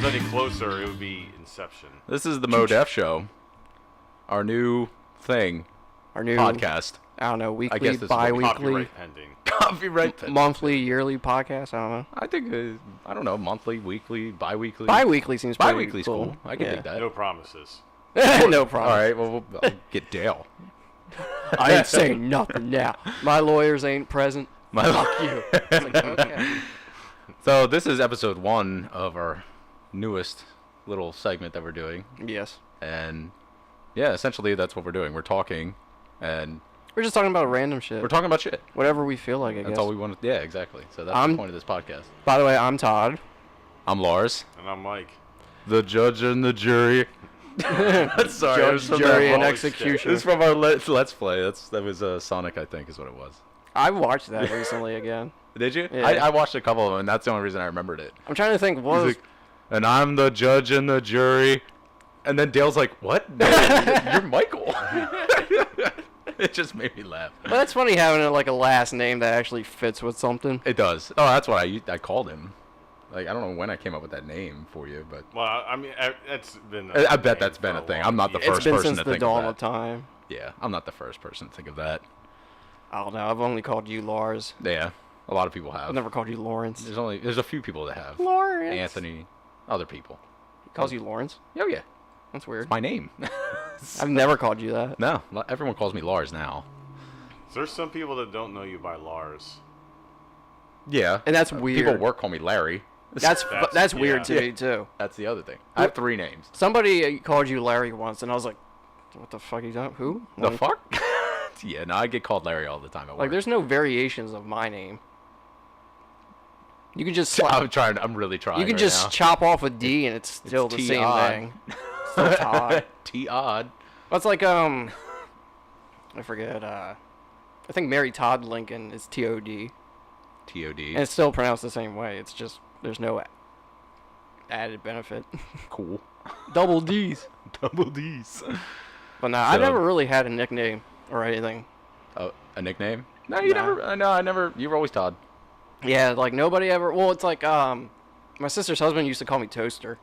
comes any closer, it would be Inception. This is the MoDeff show. Our new thing. Our new podcast. I don't know, weekly, I guess this bi-weekly, Copyright pending. Copyright pending. monthly, yearly podcast. I don't know. I think, I don't know, monthly, weekly, bi-weekly. Bi-weekly seems pretty Bi-weekly's cool. I can dig that. No promises. No problem. All right, well, I'll get Dale. I ain't saying nothing now. My lawyers ain't present. Fuck you. It's like, okay. So this is episode 1 of our newest little segment that we're doing. Yes. And, yeah, essentially that's what we're doing. We're talking, and... We're just talking about random shit. We're talking about shit. Whatever we feel like, I guess. That's all we want to... Yeah, exactly. So that's the point of this podcast. By the way, I'm Todd. I'm Lars. And I'm Mike. The judge and the jury. Sorry, Judge, jury, and execution. This is from our Let's Play. That was Sonic, I think, is what it was. I watched that recently again. Did you? Yeah. I watched a couple of them, and that's the only reason I remembered it. I'm trying to think. What was... Like, and I'm the judge and the jury. And then Dale's like, what? No, you're Michael. It just made me laugh. Well, that's funny having a last name that actually fits with something. It does. Oh, that's what I called him. Like, I don't know when I came up with that name for you, but... Well, I mean, it's been... I bet that's been a thing. I'm not the first person to think of that. It's been since the dawn of time. Yeah, I'm not the first person to think of that. I don't know. I've only called you Lars. Yeah, a lot of people have. I've never called you Lawrence. There's a few people that have. Lawrence. Anthony, other people. He calls you Lawrence? Oh, yeah. That's weird. It's my name. I've never called you that. No, everyone calls me Lars now. There's some people that don't know you by Lars. Yeah. And that's weird. People at work call me Larry. That's weird to me, too. That's the other thing. I have 3 names. Somebody called you Larry once, and I was like, what the fuck are you talking? Who? The fuck? Yeah, no, I get called Larry all the time at work. Like, there's no variations of my name. You can just... I'm really trying. You can right just now. chop off a D, and it's still the same thing. Still Todd. T-odd. Well, it's like, I forget, I think Mary Todd Lincoln is T-O-D. T-O-D. And it's still pronounced the same way. It's just, there's no added benefit. Cool. Double D's. Double D's. But no, I never really had a nickname or anything. Oh, a nickname? No, you never. No, I never. You were always Todd. Yeah, like nobody ever. Well, it's like my sister's husband used to call me Toaster.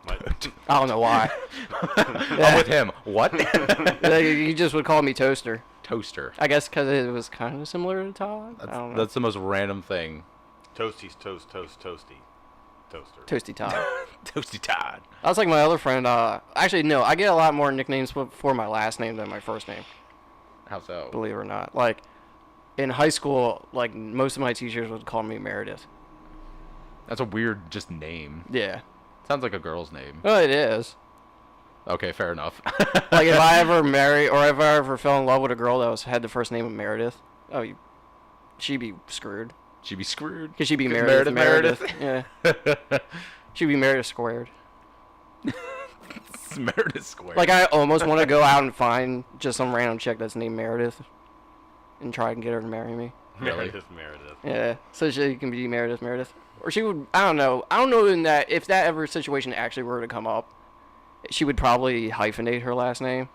What? I don't know why. I'm with him. What? He just would call me Toaster. Toaster. I guess because it was kind of similar to Todd. I don't know. That's the most random thing. Toasties, toasty. Toaster. Toasty Todd. Toasty Todd. That's like my other friend. Actually, no, I get a lot more nicknames for my last name than my first name. How so? Believe it or not. Like, in high school, like, most of my teachers would call me Meredith. That's a weird just name. Yeah. Sounds like a girl's name. Well, it is. Okay, fair enough. Like, if I ever marry, or if I ever fell in love with a girl that had the first name of Meredith, she'd be screwed. She'd be screwed. Because she'd be Meredith. Yeah. She'd be Meredith squared. It's Meredith squared. Like, I almost want to go out and find just some random chick that's named Meredith and try and get her to marry me. Really? Meredith. Yeah. So she can be Meredith. Or she would, I don't know. I don't know if that ever situation actually were to come up, she would probably hyphenate her last name.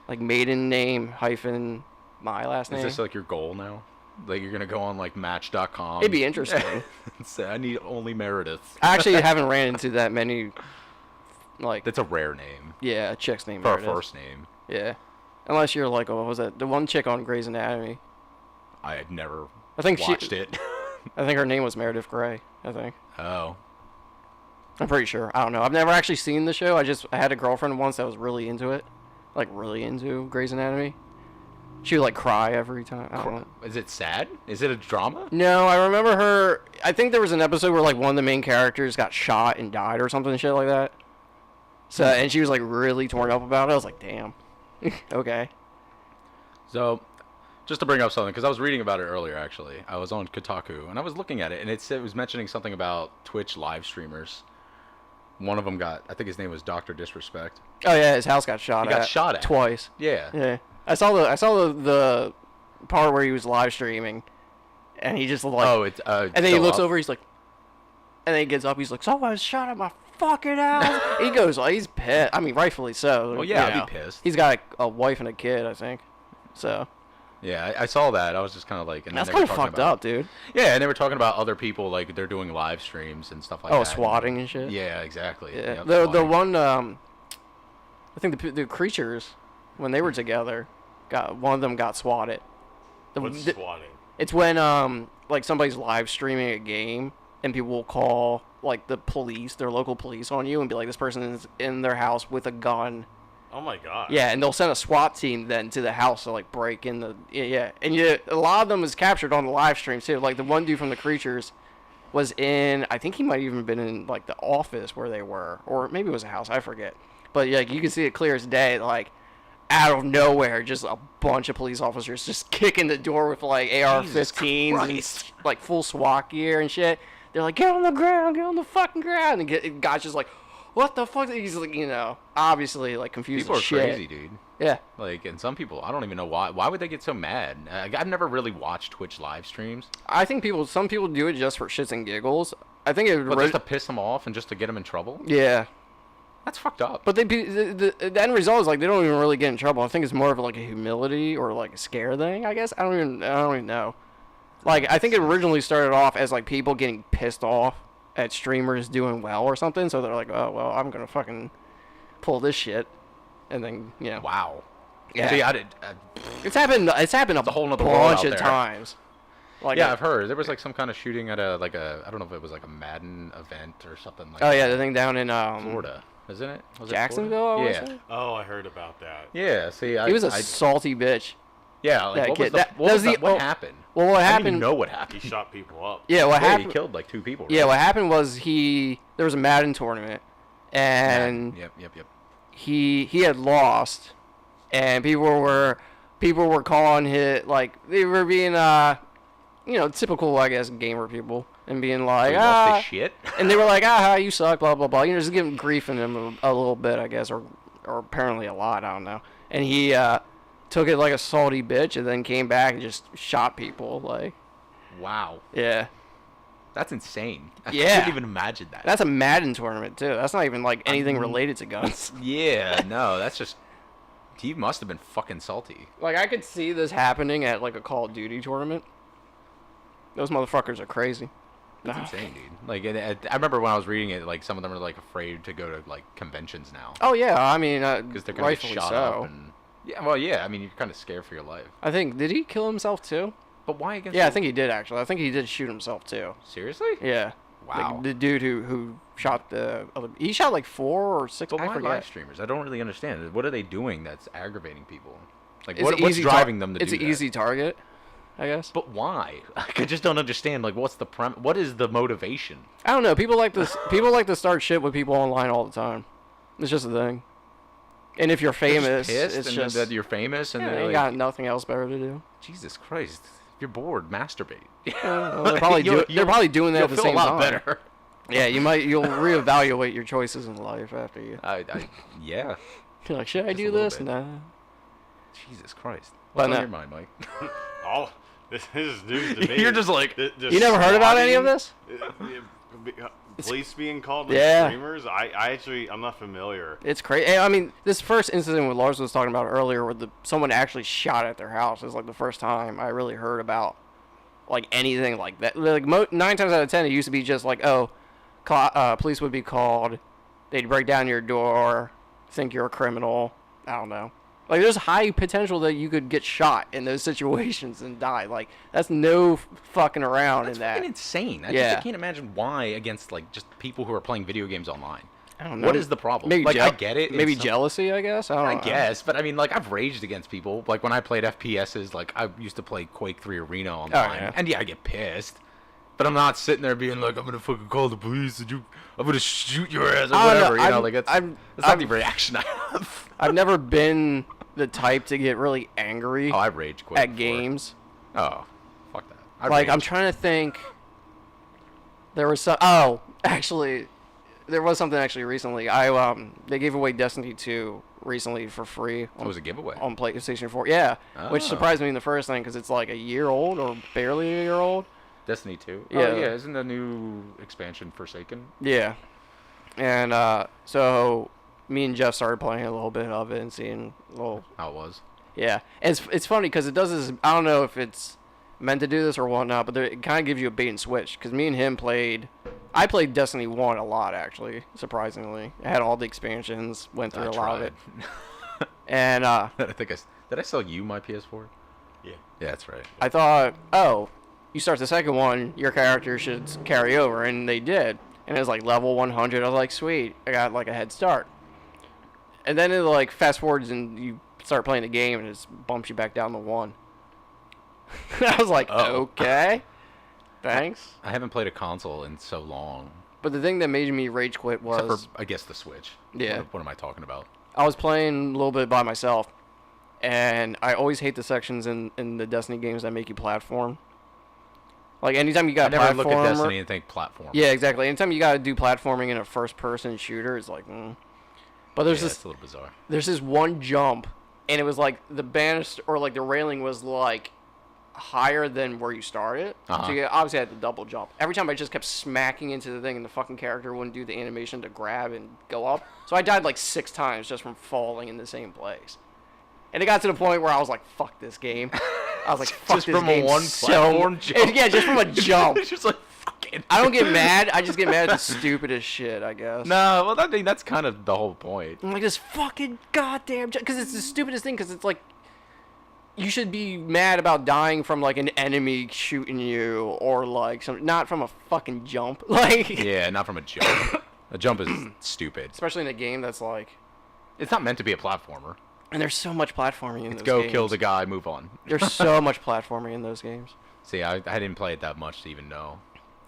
Like, maiden name hyphen my last name. Is this like your goal now? Like, you're going to go on, like, Match.com? It'd be interesting. Say, I need only Meredith. I actually haven't ran into that many, like... That's a rare name. Yeah, a chick's name For Meredith. a first name. Yeah. Unless you're like, what was that? The one chick on Grey's Anatomy. I had never watched it. I think her name was Meredith Grey, I think. Oh. I'm pretty sure. I don't know. I've never actually seen the show. I had a girlfriend once that was really into it. Like, really into Grey's Anatomy. She would, like, cry every time. I don't know. Is it sad? Is it a drama? No, I remember her... I think there was an episode where, like, one of the main characters got shot and died or something shit like that. So, and she was, like, really torn up about it. I was like, damn. Okay. So, just to bring up something, because I was reading about it earlier, actually. I was on Kotaku, and I was looking at it, and it was mentioning something about Twitch live streamers. One of them got... I think his name was Dr. Disrespect. Oh, yeah, his house got shot at. He got shot at. Twice. Yeah. Yeah. I saw the part where he was live streaming, and he just like... Oh, it's... and then he looks over, he's like... And then he gets up, he's like, someone shot at my fucking house. He goes, he's pissed. I mean, rightfully so. Well, yeah, I'd be pissed. He's got a wife and a kid, I think. So... Yeah, I saw that. I was just kind of like, and That's then they kind were of talking fucked about, up, dude. Yeah, and they were talking about other people like they're doing live streams and stuff like that. Oh, swatting and shit. Yeah, exactly. Yeah. Yep, The swatting. one I think the creatures when they were together, one of them got swatted. What's swatting? It's when like somebody's live streaming a game and people will call like the police, their local police on you and be like, this person is in their house with a gun. Oh my god. Yeah, and they'll send a SWAT team then to the house to like break in the and a lot of them is captured on the live stream too. Like the one dude from the creatures was in, I think he might even been in like the office where they were, or maybe it was a house, I forget. But yeah, you can see it clear as day, like out of nowhere, just a bunch of police officers just kicking the door with like AR-15s and like full SWAT gear and shit. They're like, get on the ground, get on the fucking ground, and God's just like, what the fuck? He's like, obviously like confused. People are as shit. crazy, dude. Yeah. Like, and some people, I don't even know why. Why would they get so mad? I've never really watched Twitch live streams. I think some people do it just for shits and giggles. I think it. But just to piss them off and just to get them in trouble. Yeah. That's fucked up. But the end result is like they don't even really get in trouble. I think it's more of like a humility or like a scare thing. I guess I don't even know. Like I think it originally started off as like people getting pissed off at streamers doing well or something. So they're like, oh well, I'm gonna fucking pull this shit, and then Wow. Yeah. See, It's happened. It's happened a whole nother world bunch out of there. times. Like yeah, I've heard there was like some kind of shooting at I don't know if it was like a Madden event or something like. Oh that. yeah, the thing down in Florida, isn't it? Was it Jacksonville. I Florida? wanna say? Oh, I heard about that. Yeah. See, He was a salty bitch. Yeah. Like, that what kid. was what Oh, happened? Well, what I didn't happened? even know what He happened. shot people up. Yeah, what Yeah, happened? he killed like 2 people. Yeah, right? what happened was there was a Madden tournament, and Yep. he had lost, and people were calling it like they were being typical I guess gamer people and being like He lost his shit. and they were like you suck blah blah blah, just giving grief in him a little bit I guess, or apparently a lot, I don't know, and he took it like a salty bitch and then came back and just shot people like. Wow. Yeah. That's insane. I Yeah. couldn't even imagine that. That's a Madden tournament too. That's not even like anything related to guns. Yeah, no, that's just. He must have been fucking salty. Like I could see this happening at like a Call of Duty tournament. Those motherfuckers are crazy. That's insane, dude. Like, I remember when I was reading it, like some of them are like afraid to go to like conventions now Oh yeah, I mean, because they're gonna get rightfully shot so. up and. Yeah, well, yeah. I mean, you're kind of scared for your life. I think did he kill himself too? But why against? Yeah, I think he did actually. I think he did shoot himself too. Seriously? Yeah. Wow. Like, the dude who shot the other, he shot like 4 or 6. But I why forget. live streamers? I don't really understand. What are they doing that's aggravating people? Like, It's an what's easy driving them to do It's an that? easy target, I guess. But why? Like, I just don't understand. Like, what's the what is the motivation? I don't know. People like this. People like to start shit with people online all the time. It's just a thing. And if you're They're famous, pissed it's and just that you're famous and yeah, they're they like, got nothing else better to do. Jesus Christ, if you're bored, masturbate. Well, they're probably doing that You'll at the feel same a lot time. better. Yeah, you'll reevaluate your choices in life after you. Yeah. You're like, should I Just a do little this? bit. Nah. Jesus Christ. But What's on no. your mind, Mike? This is news to me. You're just like, You never heard about any of this? Police being called like Yeah. streamers? I'm not familiar. It's crazy. I mean, this first incident what Lars was talking about earlier, where someone actually shot at their house, is like the first time I really heard about like anything like that. Like 9 times out of 10, it used to be just like, police would be called, they'd break down your door, think you're a criminal. I don't know. Like, there's high potential that you could get shot in those situations and die. Like, that's no fucking around that's in that. fucking insane. I Yeah. can't imagine why against like just people who are playing video games online. I don't know. What is the problem? Maybe Like, I get it. Maybe it's some- jealousy, I guess. I don't I know. guess, but I mean, like, I've raged against people. Like, when I played FPSs, like, I used to play Quake 3 Arena online. yeah. And yeah, I get pissed. But I'm not sitting there being like, I'm going to fucking call the police and I'm going to shoot your ass or I don't know, whatever. You know, like, that's not the reaction I have. I've never been the type to get really angry Oh, I rage quit at before. games. Oh, fuck that. I Like, I'm rage. trying to think. There was some. Oh, actually, there was something actually recently. They gave away Destiny 2 recently for free. It was a giveaway. On PlayStation 4. Yeah, which Oh. surprised me in the first thing because it's like a year old or barely a year old. Destiny 2? Yeah. Oh, yeah. Isn't the new expansion Forsaken? Yeah, and so me and Jeff started playing a little bit of it and seeing a little. How it was. Yeah, and it's funny because it does this. I don't know if it's meant to do this or whatnot, but it kind of gives you a bait and switch. Because me and him played. I played Destiny 1 a lot, actually, surprisingly. I had all the expansions, went through a lot of it. And I think did I sell you my PS4? Yeah. Yeah, that's right. I thought, oh, you start the second one, your character should carry over, and they did. And it was like level 100. I was like, sweet, I got like a head start. And then it like fast forwards and you start playing the game and it just bumps you back down to 1. I was like, okay, thanks. I haven't played a console in so long. But the thing that made me rage quit was... Except for, I guess, the Switch. Yeah. What am I talking about? I was playing a little bit by myself, and I always hate the sections in the Destiny games that make you platform. Like, anytime you got I never look at Destiny and think platform. Yeah, exactly. Anytime you got to do platforming in a first-person shooter, it's like, But there's it's a little bizarre. There's this one jump, and it was like the banister, or like the railing was like higher than where you started. Uh-huh. So you obviously had to double jump. Every time I just kept smacking into the thing, and the fucking character wouldn't do the animation to grab and go up. So I died like 6 times just from falling in the same place. And it got to the point where I was like, fuck this game. I was like, fuck just this from game a one platform jump? Yeah, just from a jump. It's just like, fucking... I don't get mad. I just get mad at the stupidest shit, I guess. No, well, I think that's kind of the whole point. I'm like, this fucking goddamn... Because it's the stupidest thing, because it's like... You should be mad about dying from, like, an enemy shooting you, or, like, not from a fucking jump. Like... Yeah, not from a jump. A jump is stupid. Especially in a game that's, like... It's not meant to be a platformer. And there's so much platforming in those Go games. kill the guy, move on. There's so much platforming in those games. See, I didn't play it that much to even know.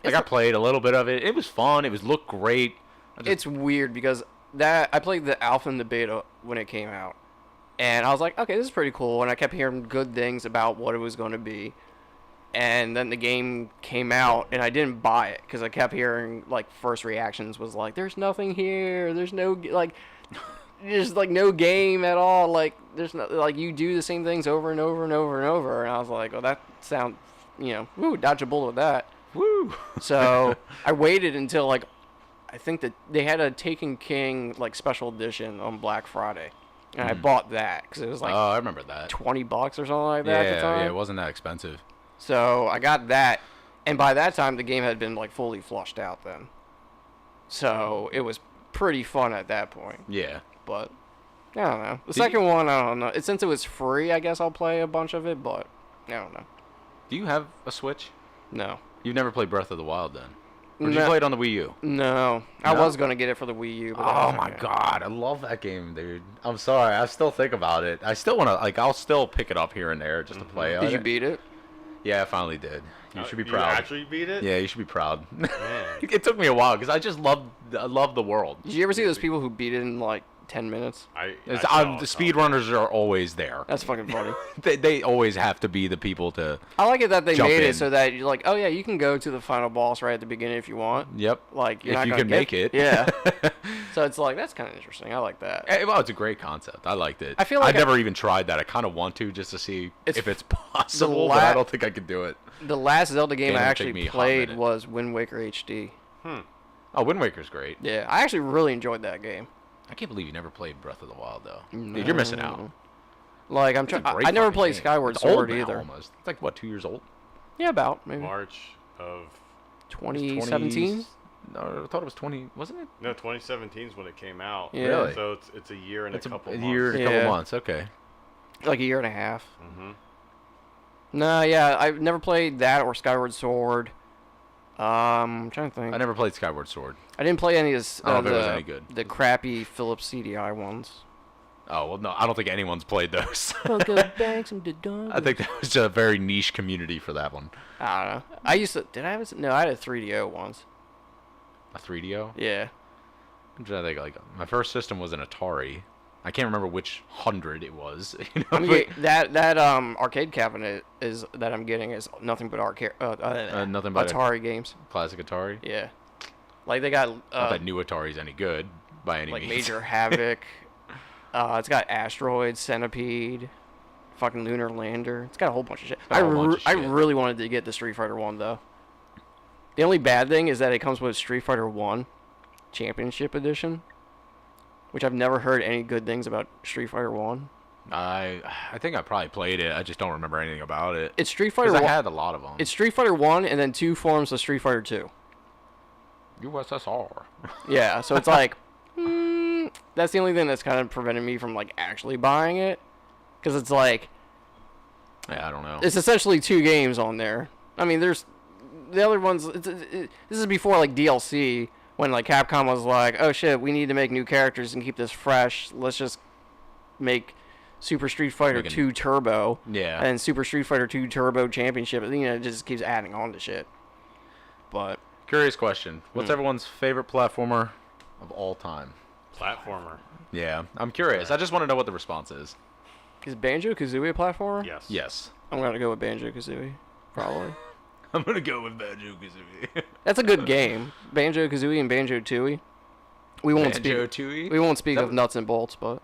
Like, I played a little bit of it. It was fun. It looked great. It's weird because I played the alpha and the beta when it came out. And I was like, okay, this is pretty cool. And I kept hearing good things about what it was going to be. And then the game came out, and I didn't buy it because I kept hearing, like, first reactions was like, there's nothing here. There's no, like, there's, like, no game at all. Like, there's no, like, you do the same things over and over and over and over. And I was like, oh, that sounds, woo, dodge a bullet with that. Woo! So I waited until, like, I think that they had a Taken King, like, special edition on Black Friday. And I bought that because it was like I remember that. $20 or something like that at the time. Yeah, it wasn't that expensive. So I got that, and by that time the game had been like fully flushed out then. So it was pretty fun at that point. Yeah. But I don't know. The second one, I don't know. Since it was free, I guess I'll play a bunch of it, but I don't know. Do you have a Switch? No. You've never played Breath of the Wild then? Or did you play it on the Wii U? No. I was going to get it for the Wii U. But oh my god, I love that game, dude. I'm sorry, I still think about it. I still want to, like, I'll still pick it up here and there just to play it. Did you beat it? Yeah, I finally did. You should be proud. You actually beat it? Yeah, you should be proud. Man. It took me a while because I love the world. Did you ever see those people who beat it in like 10 minutes? The speedrunners are always there. That's fucking funny. They always have to be the people to. I like it that they made in. it so that you're like, oh yeah, you can go to the final boss right at the beginning if you want. Yep. Like you're if not you gonna can make it. Yeah. So it's like that's kind of interesting. I like that. Well, it's a great concept. I liked it. I feel like I've never even tried that. I kind of want to just to see if it's possible, la- but I don't think I could do it. The last Zelda game I would take actually me a hot played minute. was Wind Waker HD. Oh, Wind Waker's great. Yeah, I actually really enjoyed that game. I can't believe you never played Breath of the Wild though. Dude, you're missing out. Like I'm It's a trying. great I never fucking played game. Skyward It's Sword old now, either. Almost. It's like what, 2 years old? Yeah, about maybe. March of 2017. No, I thought it was 20. Wasn't it? no 2017 is when it came out. Yeah. Really? So it's a year and It's a couple a months. year and a couple Yeah. months. Okay. Like a year and a half. Mm-hmm. No, yeah, I've never played that or Skyward Sword. I'm trying to think. I never played Skyward Sword. I didn't play any of I don't know if it was any good. the crappy Philips CDI ones. Oh well, no, I don't think anyone's played those. I I think that was a very niche community for that one. I don't know. I used to. Did I have? No, I had a 3DO once. A 3DO. Yeah. I'm trying to think. Like my first system was an Atari. I can't remember which 100 it was. You know, I mean, that arcade cabinet is that I'm getting is nothing but arcade nothing but Atari games. classic Atari. Yeah. Like they got Not that new Atari's any good by any like means. Major Havoc. It's got Asteroid, Centipede, fucking Lunar Lander. It's got a whole bunch of shit. Got a whole bunch of I shit. really wanted to get the Street Fighter 1 though. The only bad thing is that it comes with Street Fighter 1 Championship Edition, which I've never heard any good things about Street Fighter 1. I think I probably played it. I just don't remember anything about it. It's Street Fighter. Because I 1. had a lot of them. It's Street Fighter 1 and then 2 forms of Street Fighter 2. USSR. Yeah, so it's like, that's the only thing that's kind of preventing me from like actually buying it, because it's like, Yeah, I don't know. it's essentially 2 games on there. I mean, there's the other ones. This is before like DLC, when like Capcom was like, oh shit, we need to make new characters and keep this fresh. Let's just make Super Street Fighter 2 Turbo. Yeah. And Super Street Fighter 2 Turbo Championship. You know, it just keeps adding on to shit. But Curious question. What's everyone's favorite platformer of all time? Platformer. Yeah, I'm curious. I just want to know what the response is. is Banjo-Kazooie a platformer? Yes. Yes. I'm gonna go with Banjo-Kazooie, probably. I'm going to go with Banjo-Kazooie. That's a good game. Banjo-Kazooie and Banjo-Tooie. We won't speak. Banjo-Tooie? We won't speak of nuts and bolts, but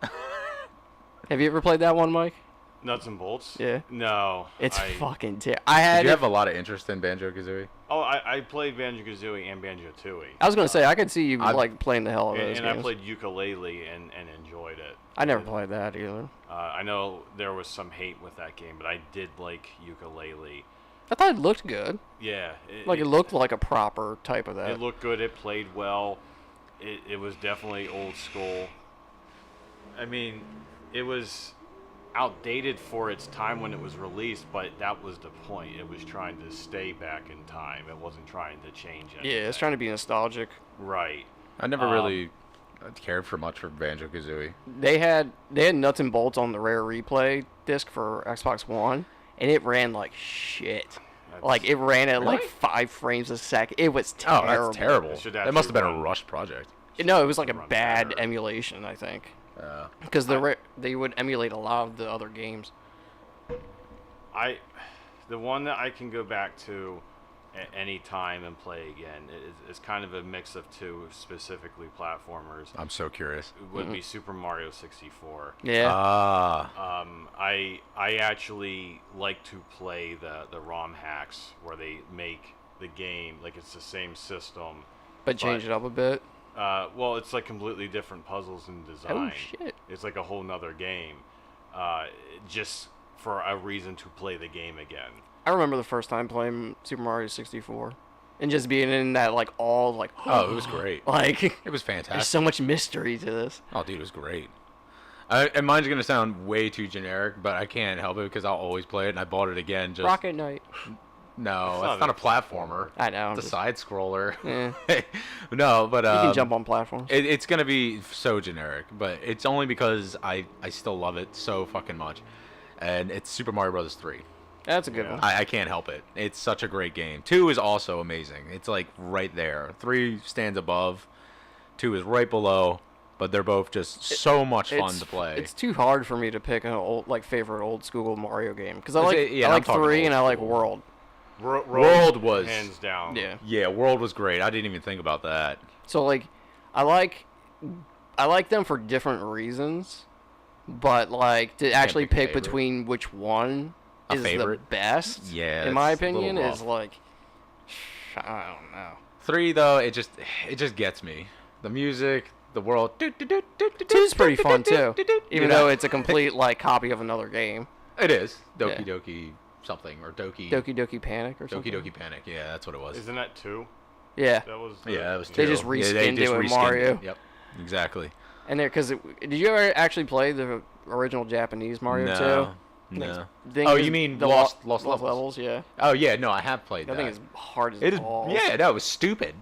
have you ever played that one, Mike? Nuts and bolts? Yeah. No. It's I fucking terrible. I had. Did you have a lot of interest in Banjo-Kazooie? I played Banjo-Kazooie and Banjo-Tooie. I was gonna say I could see you like playing the hell out of those And games. I played ukulele and enjoyed it. I never played that either. I know there was some hate with that game, but I did like ukulele. I thought it looked good. Yeah. Like it looked like a proper type of that. It looked good. It played well. It was definitely old school. I mean, it was outdated for its time when it was released, but that was the point. It was trying to stay back in time. It wasn't trying to change anything. Yeah, it's trying to be nostalgic. Right. I never really cared for much for Banjo-Kazooie. They had nuts and bolts on the rare replay disc for Xbox One, and it ran like shit. Like it ran at like 5 frames a second. It was terrible. Oh, that's terrible. It should That must have been actually a run- rushed project. No, it was like a Run bad better. emulation, I think. Because they would emulate a lot of the other games. The one that I can go back to at any time and play again is kind of a mix of 2 specifically platformers. I'm so curious. It would be Super Mario 64. Yeah. I actually like to play the ROM hacks where they make the game like it's the same system, but change it up a bit. well, it's like completely different puzzles and design. Oh shit. It's like a whole nother game, just for a reason to play the game again. I remember the first time playing Super Mario 64, and just being in that like all like Oh, it was great. like It was fantastic. there's so much mystery to this. Oh, dude, it was great. And mine's gonna sound way too generic, but I can't help it because I'll always play it, and I bought it again. Just Rocket Knight. no, It's it's not not a a platformer. I know. It's a side scroller. Yeah. No, but You can jump on platforms. It's gonna be so generic, but it's only because I still love it so fucking much, and it's Super Mario Bros. 3. That's a good Yeah. one. I can't help it. It's such a great game. 2 is also amazing. It's like right there. 3 stands above. 2 is right below. But they're both just so much fun to play. It's too hard for me to pick an old like favorite old school Mario game because I Is like it- yeah, I I'm like talking 3 old and I like school. World. World was hands down. Yeah. Yeah, World was great. I didn't even think about that. So like, I like them for different reasons, but like to actually pick a pick favorite. between which one A is favorite? the best. Yeah, in my it's a little opinion, is rough. like, I don't know. 3 though, it just gets me. The music, the world. 2's pretty fun too, even You know? though it's a complete like copy of another game. It is Doki Yeah. Doki something or Doki Doki Panic or Doki something. Doki Panic. Yeah, that's what it was. Isn't that 2? Yeah, That was. Yeah, that was They two. just Yeah, reskinned it with reskinned Mario. Yep, exactly. and there because did you ever actually play the original Japanese Mario No, 2? no. Thing Oh, is you mean the Lost Lost Levels? Levels? Yeah, Oh yeah, no, I have played that that. thing is hard as It is. balls. Yeah, that was stupid.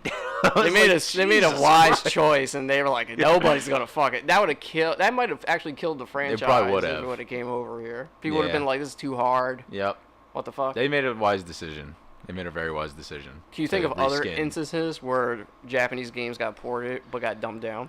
They made a wise choice, and they were like, nobody's gonna fuck it. That would have killed. That might have actually killed the franchise. probably would if have. it would have came over here. People would have Yeah. been like, "This is too hard. Yep. What the fuck?" They made a wise decision. They made a very wise decision. Can you think to of other reskin. instances where Japanese games got ported but got dumbed down?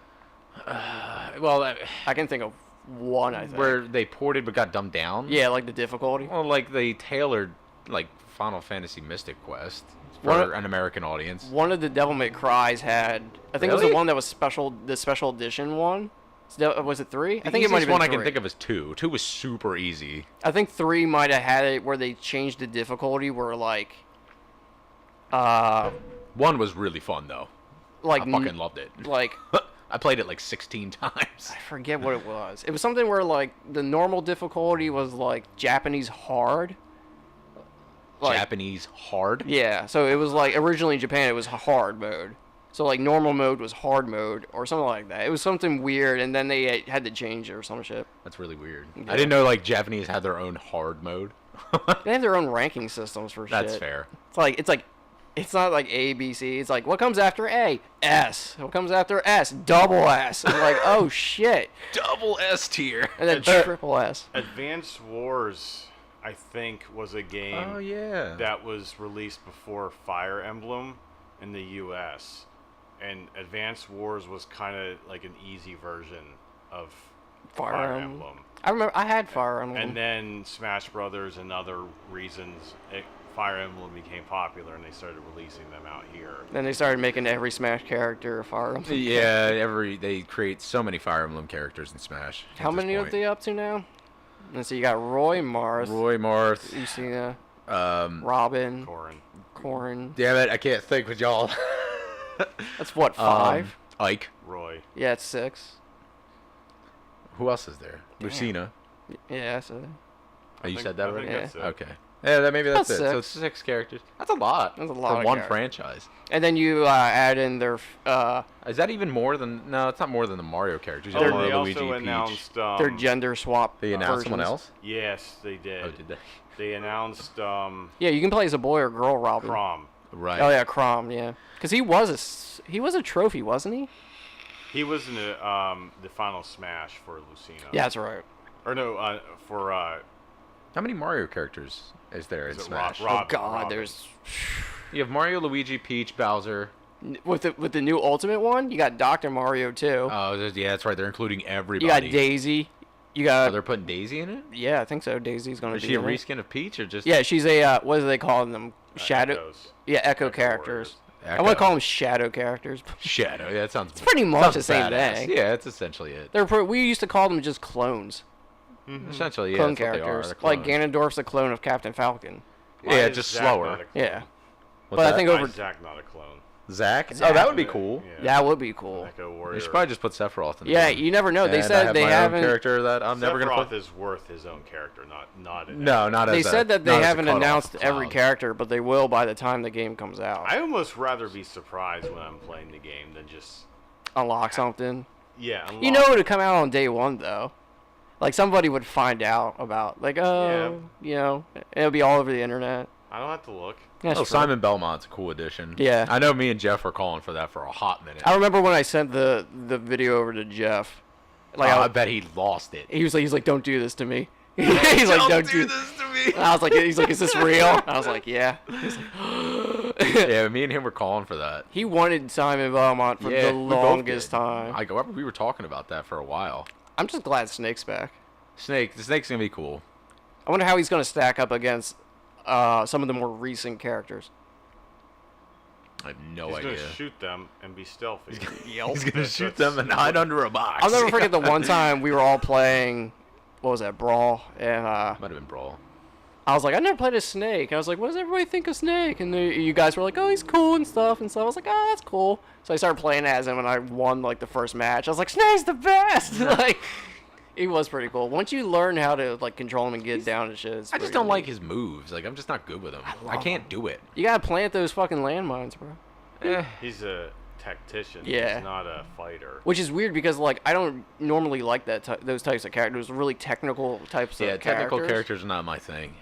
Well, I can think of one. I think. where they ported but got dumbed down. Yeah, like the difficulty. Well, like they tailored like Final Fantasy Mystic Quest for One of- an American audience. One of the Devil May Cries had. I think it was Really? the one that was special. The special edition one. Was it 3? The I think it might have easiest been one 3. I can think of is 2. 2 was super easy. I think 3 might have had it where they changed the difficulty where like 1 was really fun though. like I fucking loved it. like I played it like 16 times. I forget what it was. It was something where like the normal difficulty was like Japanese hard. Like, Japanese hard? Yeah, so it was like originally in Japan it was hard mode. So like normal mode was hard mode or something like that. It was something weird, and then they had to change it or some shit. That's really weird. Yeah. I didn't know like Japanese had their own hard mode. They have their own ranking systems for shit. That's fair. It's not like A, B, C. It's like what comes after A? S. What comes after S? Double S. I'm like, oh shit. Double S tier. And then triple S. Advanced Wars, I think, was a game Oh yeah. that was released before Fire Emblem in the U.S. And Advanced Wars was kind of like an easy version of Fire Emblem. I remember I had Fire Emblem. And then Smash Brothers and other reasons, Fire Emblem became popular, and they started releasing them out here. Then they started making every Smash character a Fire Emblem. Yeah, they create so many Fire Emblem characters in Smash. at How this many are point. they up to now? Let's see, you got Roy, Marth, Roy, Marth, Lucina, um, Robin, Corrin. Corrin. damn it, I can't think with y'all. That's what, 5? Ike. Roy. Yeah, it's 6. Who else is there? Damn. Lucina. Yeah, that's it. Oh, you think- said that I already? think that's it. Okay. Yeah, maybe that's That's it. So 6. it's 6 characters. That's a lot. That's a lot for of one characters. franchise. And then you add in their Is that even more than? No, it's not more than the Mario characters. You Oh, have they Mario, also Luigi, Peach. announced. their gender swap. They announced someone versions. else. Yes, they did. Oh, did they? They announced Yeah, you can play as a boy or girl, Robin. Crom. Right. Oh yeah, Crom. Yeah, because he was a trophy, wasn't he? He was in the final Smash for Lucina. Yeah, that's right. Or no, for How many Mario characters is there in is it Smash? Rob, Oh God, Robin. there's You have Mario, Luigi, Peach, Bowser. with the new Ultimate one, you got Dr. Mario too. Oh, yeah, that's right. They're including everybody. You got Daisy. You Oh, got they're putting Daisy in it. yeah, I think so. Daisy's gonna Is be she a in it. reskin of Peach or just? Yeah, she's a what do they call them? Shadow. Echoes. Yeah, Echo Echo characters. I Echo. want to call them shadow characters. Shadow. Yeah, that sounds. It's pretty much sounds the same badass. thing. Yeah, it's essentially it. We used to call them just clones. Essentially, yeah. Clone that's what they are, characters. they're Like clones. Ganondorf's a clone of Captain Falcon. Why Yeah, is just Zack slower. not a clone? Yeah. What's But I that? think Why over is Zack not a clone? Zach. Zack. Oh, that would be cool. Yeah. that would be cool. Echo Warrior. You should probably just put Sephiroth in the Yeah, game. you never know. They And I said have they my own haven't. character that I'm never gonna Sephiroth play. is worth his own character, not an No, not as They a- said that they not as a haven't cutoff announced every cloud. character, but they will by the time the game comes out. I almost rather be surprised when I'm playing the game than just Unlock something. yeah. You unlock- know it would come out on day one though. Like somebody would find out about like you know, it'll be all over the internet. I don't have to look. That's Oh, true. Simon Belmont's a cool addition. Yeah. I know me and Jeff were calling for that for a hot minute. I remember when I sent the video over to Jeff. Like I bet he lost it. he's like, don't do this to me. He's like, don't do this to me. And I was like, he's like, is this real? I was like, yeah. He's like, Yeah, me and him were calling for that. he wanted Simon Belmont for Yeah, the we both longest did. time. We were talking about that for a while. I'm just glad Snake's back. The Snake's gonna be cool. I wonder how he's going to stack up against some of the more recent characters. I have no He's idea. gonna shoot them and be stealthy. He's gonna shoot them and hide under a box. I'll never forget the one time we were all playing, what was that, Brawl, and Might have been Brawl. I was like, I never played as Snake. I was like, what does everybody think of Snake? And you guys were like, oh, he's cool and stuff. And so I was like, oh, that's cool. So I started playing as him, and I won like the first match. I was like, Snake's the best. Like, he was pretty cool. Once you learn how to like control him and get down and shit, it's I just pretty don't neat. like his moves. Like I'm just not good with him. I can't do it. You gotta plant those fucking landmines, bro. Eh. He's a tactician. Yeah. He's not a fighter. Which is weird because like I don't normally like those types of characters, really technical types Yeah, of technical characters are not my thing.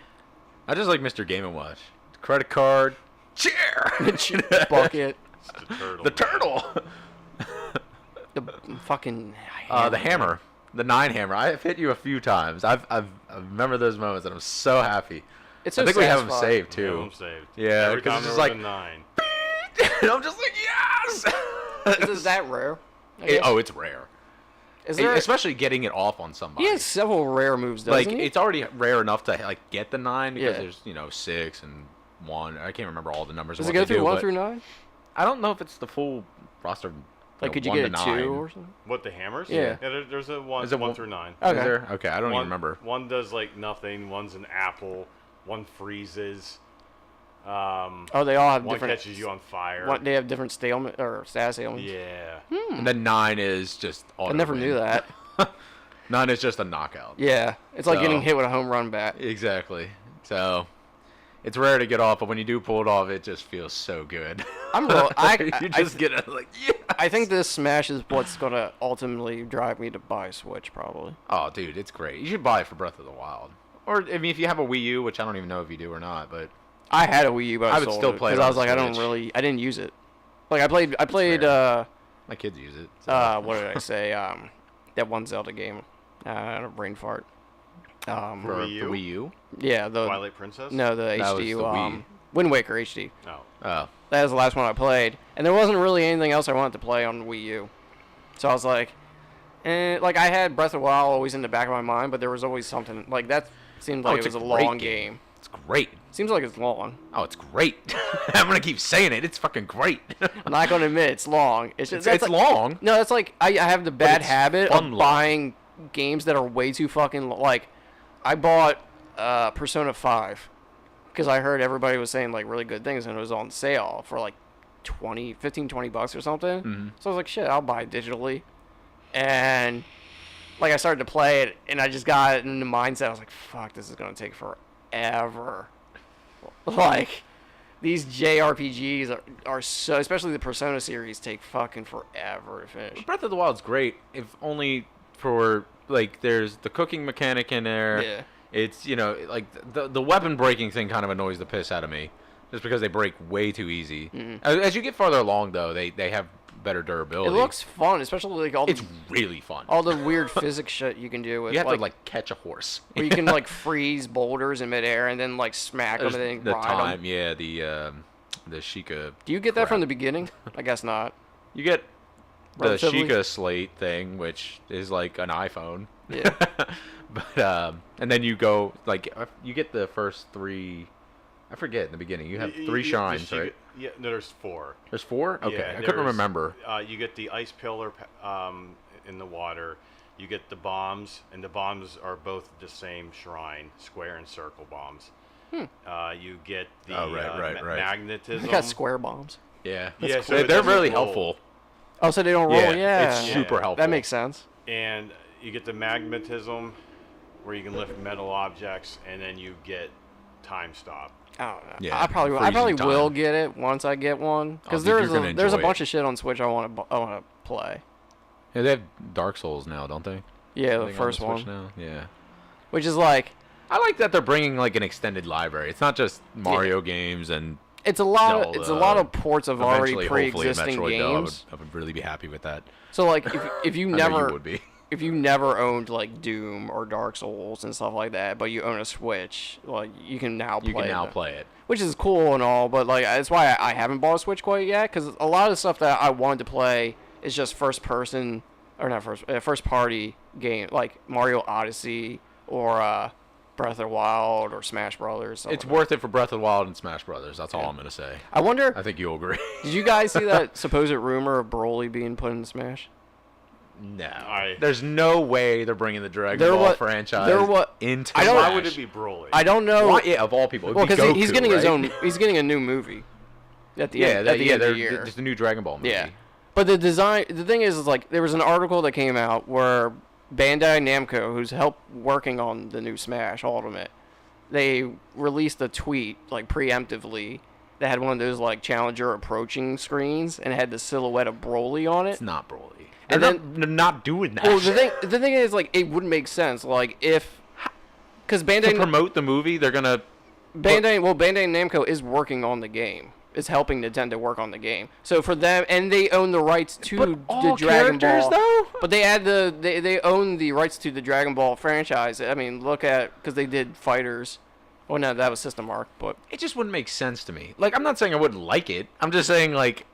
I just like Mr. Game & Watch. Credit card, chair, Bucket, It's the turtle. the turtle, the fucking the hammer, the 9 hammer. I've hit you a few times. I remember those moments, and I'm so happy. It's so I think we have them satisfying. saved Yeah, too. I'm saved. Yeah, Every 'cause time it's there just was like- a 9. And I'm just like, yes. Is that rare? I guess? Oh, it's rare. Is there? Especially getting it off on somebody. He has several rare moves, doesn't Like he? it's already rare enough to like get the 9 because Yeah. there's 6 and 1. I can't remember all the numbers. Does of it what go they through do, 1 but through 9? I don't know if it's the full roster. Like, could you 1 get to a 9. 2 or something? What, the hammers? Yeah. There's a 1, Is it 1 one- through 9. Okay. Is there? Okay, I don't One, even remember. One does like nothing. One's an apple. One freezes. Oh, they all have one different. catches you on fire. What, they have different stalemate or status ailments. Yeah. And then 9 is just auto I never win. knew that. 9 is just a knockout. Yeah, it's like So- getting hit with a home run bat. Exactly. So it's rare to get off, but when you do pull it off, it just feels so good. I'm real. You just get a, like, yeah. I think this Smash is what's gonna ultimately drive me to buy a Switch, probably. Oh, dude, it's great. You should buy it for Breath of the Wild. Or, I mean, if you have a Wii U, which I don't even know if you do or not, but I had a Wii U, but I would sold still it, play it 'cause I on was the like, Switch. I didn't use it. Like I played fair. My kids use it. So. what did I say? That one Zelda game. Brain fart. For Wii U? the Wii U? Yeah, the Twilight Princess? no, the That was HD. the Wii. Wind Waker HD. No. Oh. That was the last one I played, and there wasn't really anything else I wanted to play on Wii U. So I was like, like I had Breath of the Wild always in the back of my mind, but there was always something like that. Seemed like it it's was a great long game. game. It's great. Seems like it's long. Oh, it's great. I'm going to keep saying it. It's fucking great. I'm not gonna admit it's long. It's just, It's long. No, it's like I have the bad it's habit fun of long. buying games that are way too fucking like. I bought Persona 5 because I heard everybody was saying like really good things and it was on sale for like 20 bucks or something. Mm-hmm. So I was like, shit, I'll buy it digitally. And like I started to play it and I just got in the mindset. I was like, fuck, this is gonna take forever. Like these JRPGs are so, especially the Persona series, take fucking forever to finish. Breath of the Wild's great, if only for, like, there's the cooking mechanic in there. Yeah. It's, like, the weapon breaking thing kind of annoys the piss out of me. Just because they break way too easy. Mm-hmm. As you get farther along, though, they have better It durability. looks fun, especially like It's really fun. all the weird physics shit you can do with You have like, to, like, catch a horse. where you can like freeze boulders in midair and then like smack them There's and then the ride time, them. yeah, the Sheikah. Do you get that crap. from the beginning? I guess not. You get the Relatively? Sheikah slate thing, which is like an iPhone. Yeah. But and then you go like you get the first 3. I forget in the beginning. You have 3 shrines, right? Yeah, no, there's 4. There's 4. Okay, Yeah, I couldn't there's, remember. You get the ice pillar in the water. You get the bombs, and the bombs are both the same shrine, square and circle bombs. You get the Oh, right. magnetism. They got square bombs. Yeah, Yeah, so it they're doesn't really roll. helpful. Oh, so they don't roll? Yeah, Yeah. it's super helpful. That makes sense. And you get the magnetism, where you can lift metal objects, and then you get time stop. I don't know. Yeah, I probably freezing will time. get it once I get one because dude, you're gonna there's a enjoy bunch it. of shit on Switch I want to play. Yeah, they have Dark Souls now, don't they? Yeah, I the think first on the Switch one, now. Yeah. which is like I like that they're bringing like an extended library. It's not just Mario games and it's a lot No, of it's a lot of ports of already eventually, hopefully, a pre-existing Metroid, though. games. I would really be happy with that. So like if you I know never you would be. if you never owned like Doom or Dark Souls and stuff like that, but you own a Switch, like you can now play You can now them. play it. Which is cool and all, but like that's why I haven't bought a Switch quite yet, because a lot of the stuff that I wanted to play is just first party game, like Mario Odyssey or Breath of the Wild or Smash Brothers. It's like worth it for Breath of the Wild and Smash Brothers. That's all Yeah. I'm gonna say. that. I wonder, I think you'll agree. did you guys see that supposed rumor of Broly being put in Smash? No, I- there's no way they're bringing the Dragon They're Ball what- franchise they're what- into I don't- Why Smash. would it be Broly? I don't know. Why, yeah, of all people. Well, because because he's getting his right? own. He's getting a new movie at the end. At the end of the year. There's the new Dragon Ball movie. Yeah, but the thing is like there was an article that came out where Bandai Namco, who's helped working on the new Smash Ultimate, they released a tweet like preemptively that had one of those like challenger approaching screens and it had the silhouette of Broly on it. It's not Broly. And They're not doing that. Well, the thing is like it wouldn't make sense like if because to Bandai promote the movie, they're gonna. Bandai Namco is working on the game. Is helping Nintendo work on the game. So for them, and they own the rights to But the all Dragon characters, Ball. though? But they had they own the rights to the Dragon Ball franchise. I mean, look at because they did Fighters. Well, no, that was System Arc, but It just wouldn't make sense to me. Like, I'm not saying I wouldn't like it. I'm just saying, like,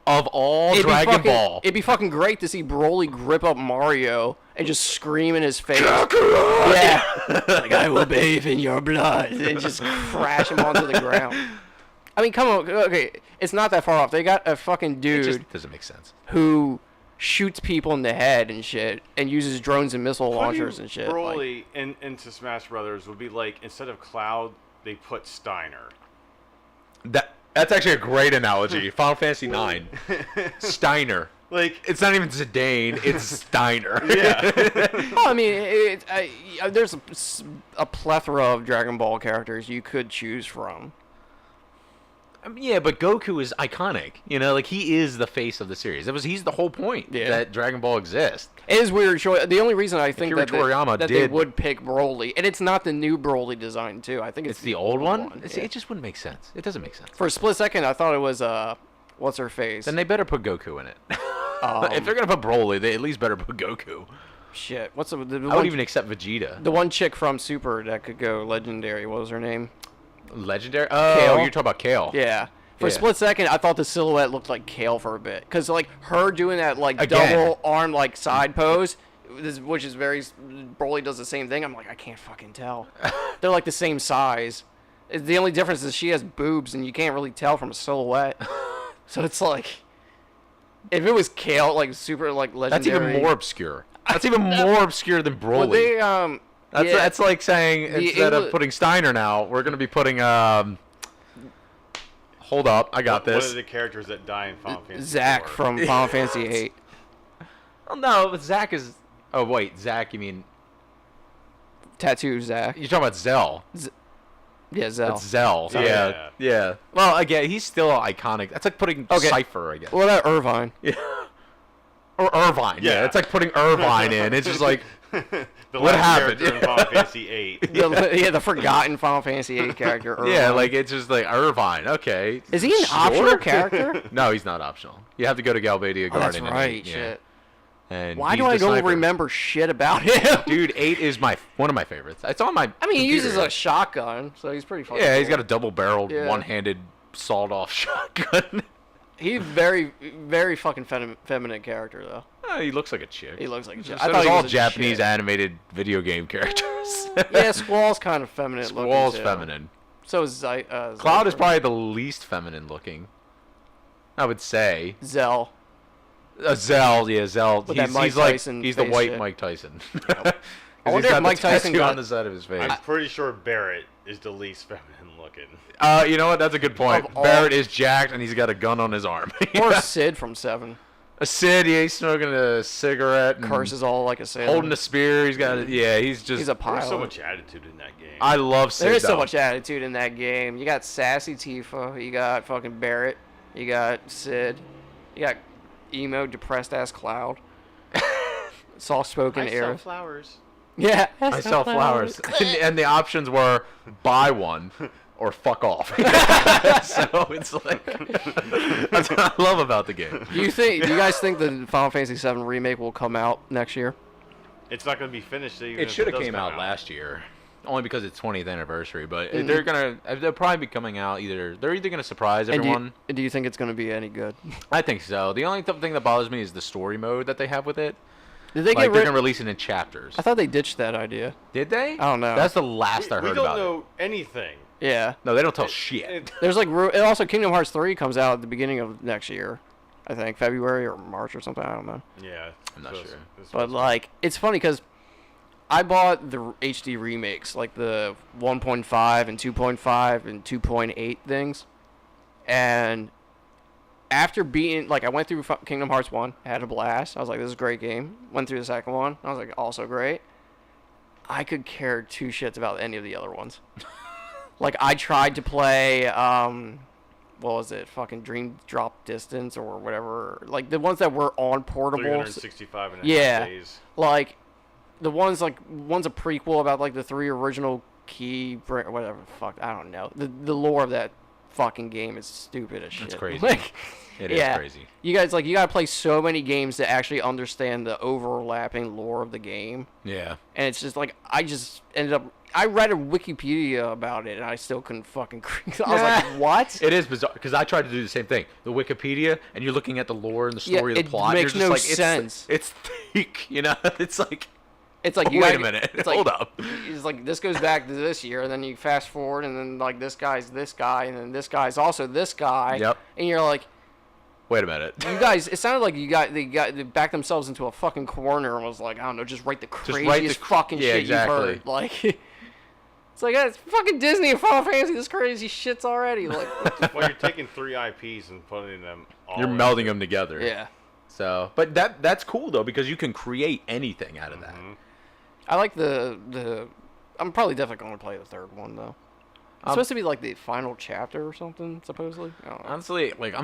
of all it'd Dragon be fucking, Ball. it'd be fucking great to see Broly grip up Mario and just scream in his face. Yeah, like I will bathe in your blood, and just crash him onto the ground. I mean, come on, okay, it's not that far off. They got a fucking It dude just doesn't make sense. who shoots people in the head and shit, and uses drones and missile launchers and shit. Like, That's actually a great analogy. Final Fantasy 9. Steiner. Like, It's not even Zidane, it's Steiner. yeah. Well, I mean, there's a plethora of Dragon Ball characters you could choose from. Yeah, but Goku is iconic. You know, like he is the face of the series. He's the whole point that Dragon Ball exists. It is weird choice. The only reason I think Akira Toriyama that they did- would pick Broly, and it's not the new Broly design too. I think It's the old one? Yeah. It just wouldn't make sense. It doesn't make sense. For a split second, I thought it was what's her face? Then they better put Goku in it. Um, If they're gonna put Broly, they at least better put Goku. Shit, what's the I one, would even accept Vegeta. the one chick from Super that could go legendary? What was her name? Legendary? Oh, Kale. you're talking about Kale. Yeah. For a Yeah. split second, I thought the silhouette looked like Kale for a bit, cause like her doing that like Again. double arm like side pose, which is very Broly does the same thing. I'm like, I can't fucking tell. They're like the same size. The only difference is she has boobs, and you can't really tell from a silhouette. So it's like, if it was Kale, like super like That's legendary. even more obscure. That's even more obscure than Broly. Well, they That's like saying The instead of Engli- putting Steiner now, we're gonna be putting Hold up, I got What this. are the characters that die in Final Fantasy? Zack 4? from Final Fantasy VIII. Oh no, but Zack is. Oh wait, Zack. You mean Tattoo Zack. you're talking about Zell? Yeah, Zell. That's Zell. Oh, Yeah, yeah. yeah. Well, again, he's still iconic. That's like putting Okay. Cypher, I guess. What about Irvine? Yeah. Or Irvine. Yeah. Yeah. It's like putting Irvine in. It's just like The What last happened? character in Final Fantasy 8. The forgotten Final Fantasy VIII character. Irvine. yeah, like it's just like Irvine. Okay. Is he an Sure. optional character? No, he's not optional. You have to go to Galbadia Oh, that's Garden. and right. eat, yeah. Shit. And Why he's do I the don't sniper. remember shit about him? Dude, 8 is one of my favorites. It's on my. I mean, he uses computer. a shotgun, so he's pretty fucking Yeah, he's cool. got a double-barreled, Yeah. one-handed, sawed-off shotgun. He's very, very fucking feminine character, though. He looks like a chick. He looks like a chick. So I thought does he all was a Japanese chick. animated video game characters. Yeah, Squall's kind of feminine looking, Squall's too. feminine. So is Cloud is probably the least feminine looking. I would say. Zell. Zell, yeah, Zell. With that He's Mike like Tyson he's the face white shit. Mike Tyson. I wonder He's if got Mike the Tyson tattoo got- on the side of his face. I'm pretty sure Barrett is the least feminine looking. You know what? That's a good point. Of all- Barrett is jacked and he's got a gun on his arm. Or Sid from 7. A Sid, yeah, he's smoking a cigarette and Curses all like a sailor. holding a spear. He's got, he's just. He's a pilot. There's so much attitude in that game. I love Sid. There is so though. much attitude in that game. You got sassy Tifa. You got fucking Barrett. You got Sid. You got emo, depressed ass Cloud. Soft-spoken Aerith. flowers. Yeah. I sell flowers, and the options were buy one or fuck off. So it's like that's what I love about the game. Do you guys think the Final Fantasy VII remake will come out next year? It's not going to be finished. Even It if should have does came come out last year, only because it's 20th anniversary. But Mm-hmm. they'll probably be coming out either. They're either gonna surprise And everyone. do you think it's going to be any good? I think so. The only thing that bothers me is the story mode that they have with it. Did they Like get they're rid? gonna release it in chapters. I thought they ditched that idea. Did they? I don't know. That's the last I we heard don't about it. know anything. Yeah. No, they don't tell shit. There's like and also Kingdom Hearts 3 comes out at the beginning of next year. I think February or March or something. I don't know. Yeah, I'm not so sure. But like, it's funny because I bought the HD remakes, like the 1.5 and 2.5 and 2.8 things, and after beating, like, I went through Kingdom Hearts 1, had a blast. I was like, this is a great game. Went through the second one. I was like, also great. I could care two shits about any of the other ones. Like, I tried to play, what was it? Fucking Dream Drop Distance or whatever. Like, the ones that were on portable. 365 and a half Yeah. days. Like, the one's a prequel about, like, the 3 original or whatever. Fuck, I don't know. The lore of that fucking game is stupid as shit. It's crazy. Like, It is crazy. You guys, like, you gotta play so many games to actually understand the overlapping lore of the game. Yeah. And it's just, like, I just ended up... I read a Wikipedia about it, and I still couldn't fucking... I was like, what? It is bizarre because I tried to do the same thing. The Wikipedia, and you're looking at the lore and the story of it the plot. makes you're just no like, sense. It's thick, you know. It's like, It's like, you wait gotta- a minute, It's like, hold up. It's like, this goes back to this year, and then you fast forward, and then, like, this guy's this guy, and then this guy's also this guy. Yep. And you're like... Wait a minute. You guys, it sounded like they backed themselves into a fucking corner and was like, I don't know, just write the craziest fucking yeah, shit exactly. you've heard. Like, It's like, it's fucking Disney and Final Fantasy. This crazy shit's already like. Well, you're taking 3 IPs and putting them all. You're melding them together. Yeah. So, but that's cool though because you can create anything out of that. I like the. I'm probably definitely going to play the third one though. It's supposed to be like the final chapter or something, supposedly. I don't know. Honestly, like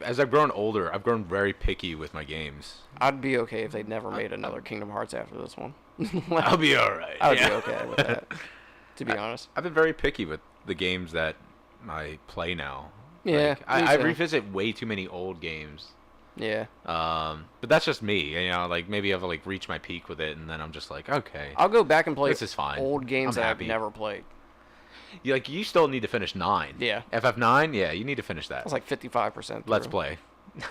as I've grown older, I've grown very picky with my games. I'd be okay if they never made another Kingdom Hearts after this one. I'll be all right. I would be okay with that, to be honest. I've been very picky with the games that I play now. Yeah, Like, me I too. revisit way too many old games. Yeah. But that's just me. You know, like maybe I've like reached my peak with it, and then I'm just like, okay. I'll go back and play This is fine. old games I'm that happy. I've never played. You still need to finish 9. Yeah. FF9, yeah, you need to finish that. I was like 55%. Let's through. play.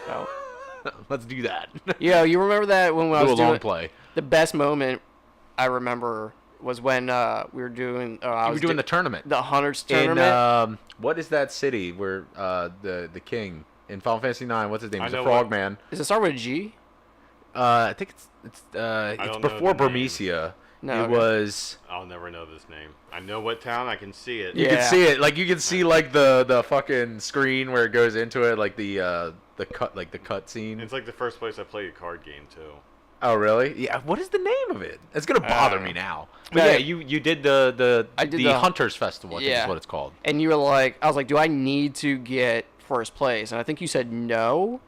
Oh. Let's do that. Yeah, you remember that when I Do was a long doing play. the best moment I remember was when we were doing. I You was were doing the tournament. the Hunters In tournament. what is that city where the king in Final Fantasy 9? What's his name? I He's a know frog what- man. Does it start with a G? I think it's don't know before the name. Bermesia. No, It okay. was. I'll never know this name. I know what town. I can see it. You Yeah. can see it, like you can see like the fucking screen where it goes into it, like the cut scene. It's like the first place I played a card game too. Oh really? Yeah. What is the name of it? It's gonna bother me now. But Yeah. yeah, you did the I did the- Hunters Festival. I think Yeah. is what it's called. And you were like, I was like, do I need to get first place? And I think you said no.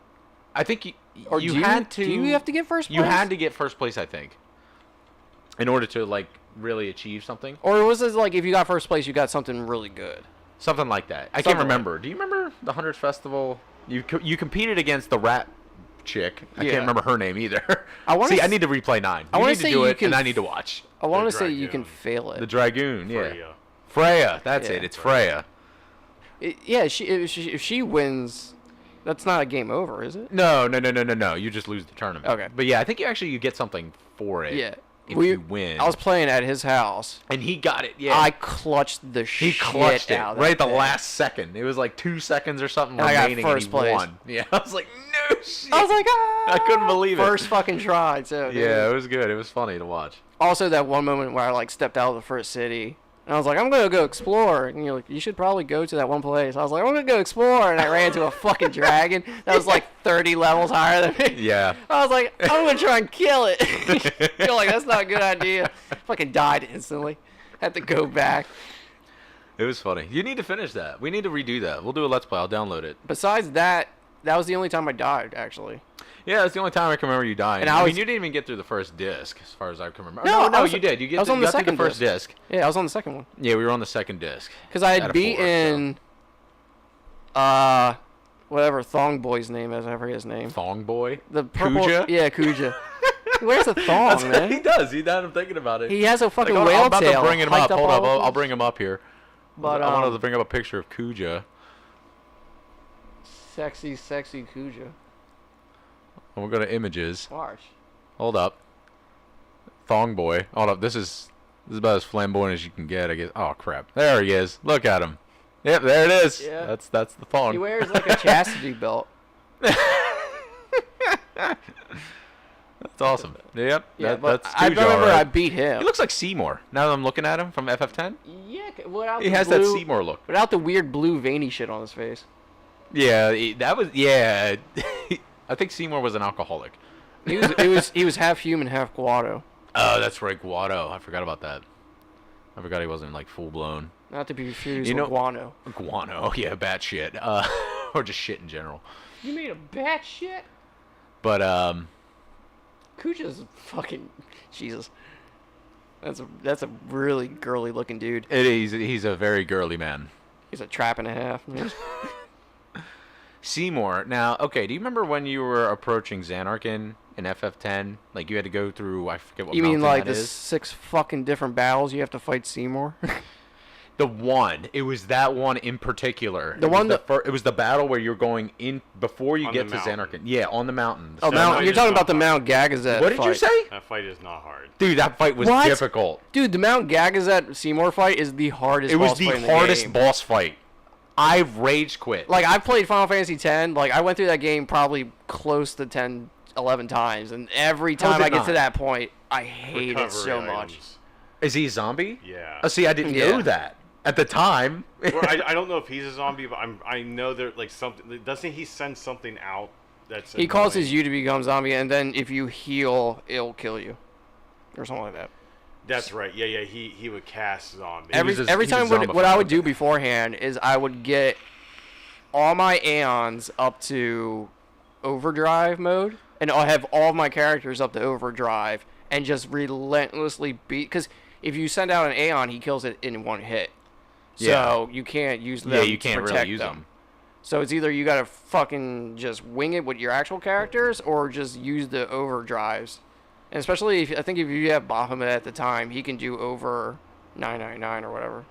I think you Or you do had to. Do you have to get first place? You had to get first place, I think, in order to like really achieve something. Or was it like if you got first place, you got something really good? Something like that. I Something can't like- remember. Do you remember the Hunters Festival? You competed against the rat chick. I Yeah. can't remember her name either. I wanna See, I s- need to replay 9. I You wanna need to say do you it, can and I f- need to watch. I want The to say you can Dragoon. fail it. The Dragoon, yeah. Freya. Freya, that's Yeah. it. It's Freya. Yeah, if she wins, that's not a game over, is it? No. You just lose the tournament. Okay. But yeah, I think you get something for it. Yeah. If you win. I was playing at his house. And he got it. Yeah. I clutched the He shit clutched it out of right at that the thing. last second. It was like 2 seconds or something And I got remaining, first and he place. won. Yeah, I was like, no shit. I was like, ah! I couldn't believe it. First fucking try, too. dude. Yeah, it was good. It was funny to watch. Also, that one moment where I like stepped out of the first city, and I was like, I'm gonna go explore. And you're like, you should probably go to that one place. I was like, I'm gonna go explore, and I ran into a fucking dragon that was like 30 levels higher than me. Yeah. I was like, I'm gonna try and kill it. You're like, that's not a good idea. Fucking died instantly. Had to go back. It was funny. You need to finish that. We need to redo that. We'll do a Let's Play. I'll download it. Besides that, that was the only time I died, actually. Yeah, that's the only time I can remember you dying. And I I mean, was- you didn't even get through the first disc, as far as I can remember. No, Oh, no, I was- you did. You I was on the got through second the first disc. Yeah, I was on the second one. Yeah, we were on the second disc. Because I Out had of 4, beaten, whatever Thong Boy's name is. I forget his name. Thong Boy? The purple. Kuja? Yeah, Kuja. He wears a thong, He man. does. Now I'm thinking about it. He has a fucking Like, whale I'm about tail. to bring him hiked up. Hold all up. I'll over. bring him up here. But I wanted to bring up a picture of Kuja. sexy Kuja. And we'll go to images. Watch. Hold up. Thong Boy. Hold up. This is about as flamboyant as you can get, I guess. Oh crap. There he is. Look at him. Yep, there it is. Yeah. That's the thong. He wears like a chastity belt. That's awesome. Yep. Yeah, that, but that's I Kuja, remember I alright. beat him. He looks like Seymour. Now that I'm looking at him from FF10, Yeah, without he the has blue, that Seymour look. without the weird blue veiny shit on his face. Yeah, that was I think Seymour was an alcoholic. He was half human, half Guado. Oh, that's right, Guado. I forgot about that. I forgot he wasn't like full blown. Not to be confused You with know- guano. Guano, yeah, bat shit. Or just shit in general. You made a bat shit? But Kuja's fucking Jesus. That's a really girly looking dude. he's a very girly man. He's a trap and a half. Man. Seymour. Now, okay, do you remember when you were approaching Xanarkin in FF10? Like you had to go through, I forget what You mean mountain like that the is. 6 fucking different battles you have to fight Seymour? The one. It was that one in particular. The one that- it was the battle where you're going in before you On get the to mountain. Xanarkin. Yeah, on the mountain. Oh, So Mount. fight You're is talking not about the hard. Mount Gagazet. What did you fight. say? That fight is not hard. Dude, that fight was What? difficult. Dude, the Mount Gagazet Seymour fight is the hardest. It was boss the fight in hardest game. boss fight. I rage quit. Like I played Final Fantasy X. Like I went through that game probably close to 10, 11 times, and every time did I get not? to that point, I hate it so Recovery much. items. Is he a zombie? Yeah. Oh, see, I didn't know that at the time. Well, I don't know if he's a zombie, but I know there like something. Doesn't he send something out that's? He causes you to become zombie, and then if you heal, it'll kill you, or something like that. That's right. Yeah. He would cast zombie. Every time what I would do beforehand is I would get all my Aeons up to overdrive mode, and I'll have all of my characters up to overdrive, and just relentlessly beat. Because if you send out an Aeon, he kills it in one hit. So you can't use them. Yeah, you can't to protect really use them. So it's either you gotta fucking just wing it with your actual characters, or just use the overdrives. And especially if if you have Bahamut at the time, he can do over 999 or whatever.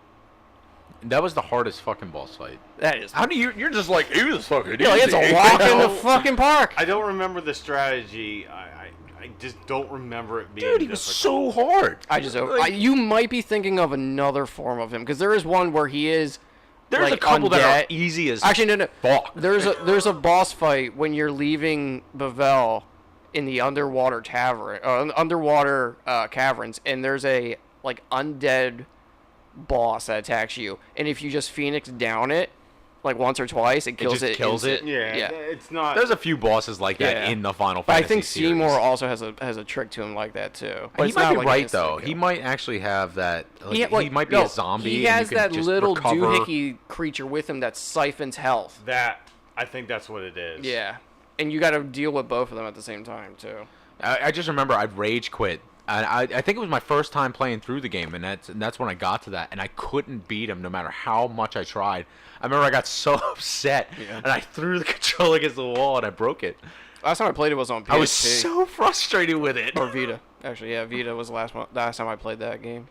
That was the hardest fucking boss fight. That is. How do you're just like, it was fucking Yeah, like it's a walk in the fucking park. I don't remember the strategy. I just don't remember it being. Dude, he was so hard. You might be thinking of another form of him, because there is one where he is. There's like, a couple undead. that are easy as Actually, no. fuck. There's a boss fight when you're leaving Bavel in the underwater tavern, underwater caverns, and there's a like undead boss that attacks you, and if you just Phoenix down it like once or twice, it kills it. Yeah, it's not. There's a few bosses like that in the Final But Fantasy I think series. Seymour also has a trick to him like that too. But He it's might not be like right instant though. kill. He might actually have that. Like, Like, he might be no, a zombie. He and has you can that just little recover. doohickey creature with him that siphons health. I think that's what it is. Yeah, and you got to deal with both of them at the same time too. I just remember I'd rage quit. And I think it was my first time playing through the game, and that's when I got to that, and I couldn't beat him no matter how much I tried. I remember I got so upset, and I threw the controller against the wall, and I broke it. Last time I played it was on PSP. I was so frustrated with it. Or Vita. Actually, yeah, Vita was the last time I played that game.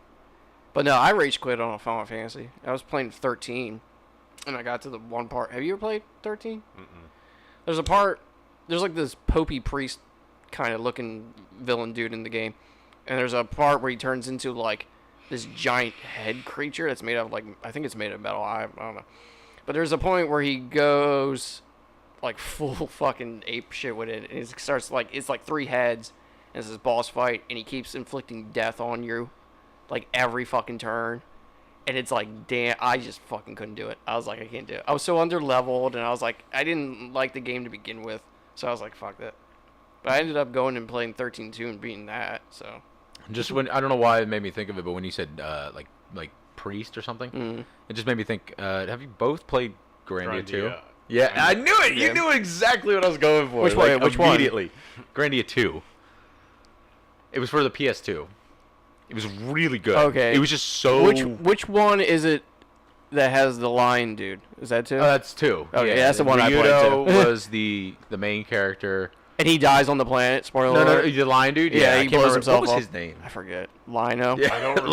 But no, I rage quit on a Final Fantasy. I was playing 13, and I got to the one part. Have you ever played 13? There's a part. There's like this popey priest kind of looking villain dude in the game. And there's a part where he turns into like this giant head creature that's made of like, I think it's made of metal. I don't know. But there's a point where he goes like full fucking ape shit with it. And it starts like, it's like 3 heads. And it's this boss fight. And he keeps inflicting death on you like every fucking turn. And it's like, damn, I just fucking couldn't do it. I was like, I can't do it. I was so under leveled. And I was like, I didn't like the game to begin with. So I was like, fuck that. But I ended up going and playing 13-2 and beating that. So. Just when I don't know why it made me think of it, but when you said like priest or something, it just made me think. Have you both played Grandia 2? Yeah, I knew it. You knew exactly what I was going for. Which one? Which one? Immediately. Grandia 2. It was for the PS2. It was really good. Okay. It was just so. Which one is it that has the lion dude? Is that 2? That's 2. Okay, that's the one I played Ryudo too. was the main character. And he dies on the planet. Spoiler No, alert. the lion dude. Yeah, I he can't blows remember. himself What was up. his name? I forget. Lino. Yeah. I don't remember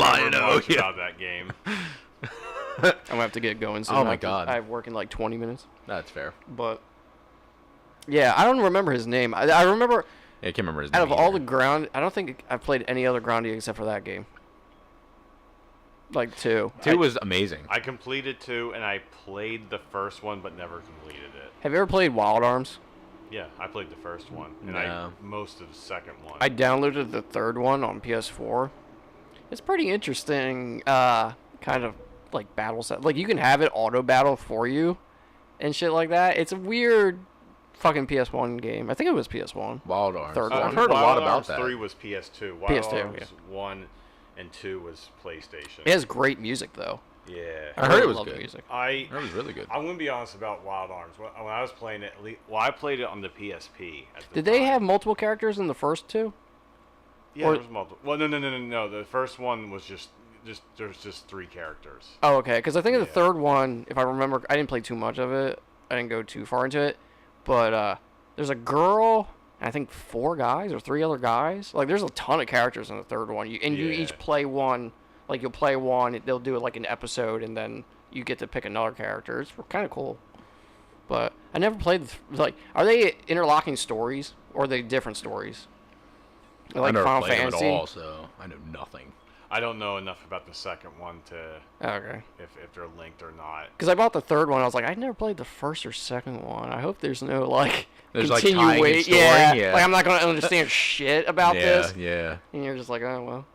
much about that game. I'm gonna have to get going soon. Oh my God. I work in like 20 minutes. That's fair. But yeah, I don't remember his name. I remember. Yeah, I can't remember his name. Out of all the ground, I don't think I've played any other Grandia except for that game. Like 2. 2 was amazing. I completed 2, and I played the first one, but never completed it. Have you ever played Wild Arms? Yeah, I played the first one, and No. most of the second one. I downloaded the third one on PS4. It's pretty interesting, kind of like battle set. Like you can have it auto battle for you, and shit like that. It's a weird fucking PS1 game. I think it was PS1. Wild Arms. Third I've one. heard a lot Wild about Arms that. 3 was PS2. Wild PS2, Arms yeah. 1 and 2 was PlayStation. It has great music though. Yeah. I heard it was love the good. music. I That was really good. I'm gonna be honest about Wild Arms. When I was playing it, I played it on the PSP. At the Did they time. have multiple characters in the first 2? Yeah, or- there was multiple. Well, no. The first one was just there's just 3 characters. Oh, okay. Because I think the Yeah. third one, if I remember, I didn't play too much of it. I didn't go too far into it. But there's a girl, and I think 4 guys or 3 other guys. Like, there's a ton of characters in the third one. You Yeah. each play one. Like, you'll play one, they'll do it like an episode, and then you get to pick another character. It's kind of cool. But I never played, like, are they interlocking stories, or are they different stories? Like I never Final played Fantasy? them at all, so I know nothing. I don't know enough about the second one to Okay. if they're linked or not. Because I bought the third one, I was like, I never played the first or second one. I hope there's no like There's, like, tying in continuation. story? Yeah, Yeah. like I'm not gonna understand shit about Yeah, this. yeah. And you're just like, oh well.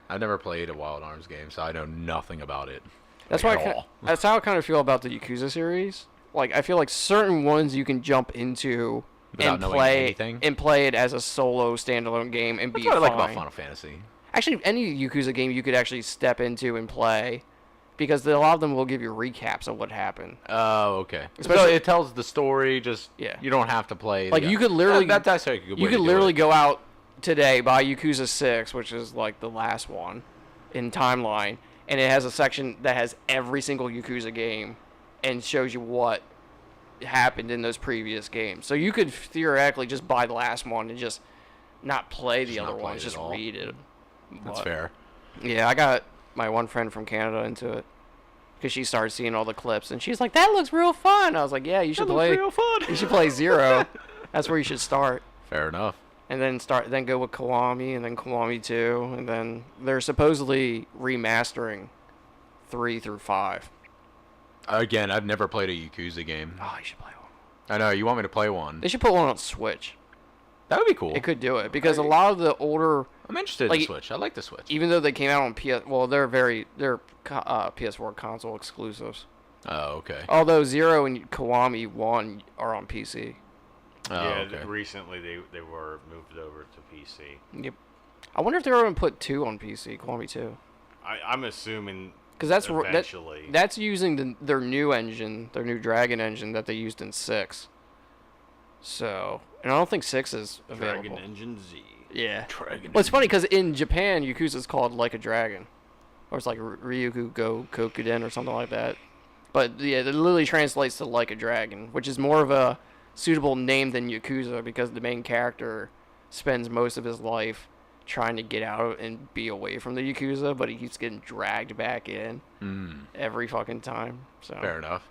I've never played a Wild Arms game, so I know nothing about it. That's like, why. at all. That's how I kind of feel about the Yakuza series. Like, I feel like certain ones you can jump into Without and knowing play anything? And play it as a solo standalone game and That's be what I like fine. about Final Fantasy. Actually, any Yakuza game you could actually step into and play, because a lot of them will give you recaps of what happened. Oh, okay. So Especially- it tells the story. Just Yeah. you don't have to play. Like, you could literally that's a good way you to could do literally it. go out today, buy Yakuza 6, which is like the last one in timeline, and it has a section that has every single Yakuza game and shows you what happened in those previous games. So you could theoretically just buy the last one and just not play the Just other not play ones, it just at all. read it. That's But, fair. Yeah, I got my one friend from Canada into it because she started seeing all the clips and she's like, "That looks real fun." I was like, "Yeah, you should play. real fun. You should play Zero. That's where you should start." Fair enough. And then go with Kiwami, and then Kiwami 2, and then they're supposedly remastering 3 through 5. Again, I've never played a Yakuza game. Oh, you should play one. I know you want me to play one. They should put one on Switch. That would be cool. It could do it because a lot of the older, I'm interested in like, the Switch. I like the Switch. even though they came out on PS, well, they're PS4 console exclusives. Oh, okay. Although Zero and Kiwami 1 are on PC. Oh, Yeah, okay. recently they were moved over to PC. Yep. I wonder if they're going to put 2 on PC, Kiwami 2. I'm assuming Because that's eventually. that's using their new engine, their new Dragon engine that they used in 6. So, and I don't think 6 is available. Dragon Engine Z. Yeah. Dragon. Well, it's funny because in Japan, Yakuza's called Like a Dragon, or it's like Ryuku Go Kokuden or something like that. But yeah, it literally translates to Like a Dragon, which is more of a suitable name than Yakuza because the main character spends most of his life trying to get out and be away from the Yakuza, but he keeps getting dragged back in every fucking time. So Fair enough.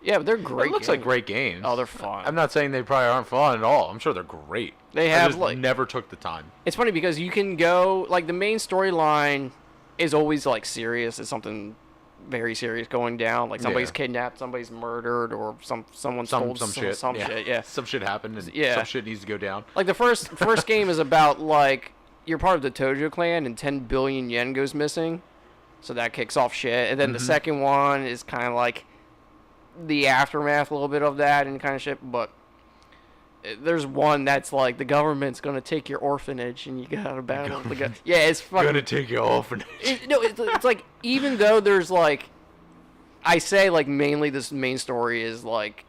yeah, but they're great. It looks like great games. Oh, they're fun. I'm not saying they probably aren't fun at all. I'm sure they're great. They I have, just like- never took the time. It's funny because you can go like the main storyline is always like serious. It's something very serious going down. Like somebody's Yeah. kidnapped, somebody's murdered, or someone stole Some shit. some shit. Yeah. Some shit happened and Yeah. some shit needs to go down. Like the first game is about like you're part of the Tojo clan and 10 billion yen goes missing, so that kicks off shit. And then the second one is kind of like the aftermath a little bit of that and kind of shit. But there's one that's like the government's gonna take your orphanage and you gotta battle the guy. Yeah, it's fucking. Gonna take you off and No, it's like even though there's like, I say like mainly this main story is like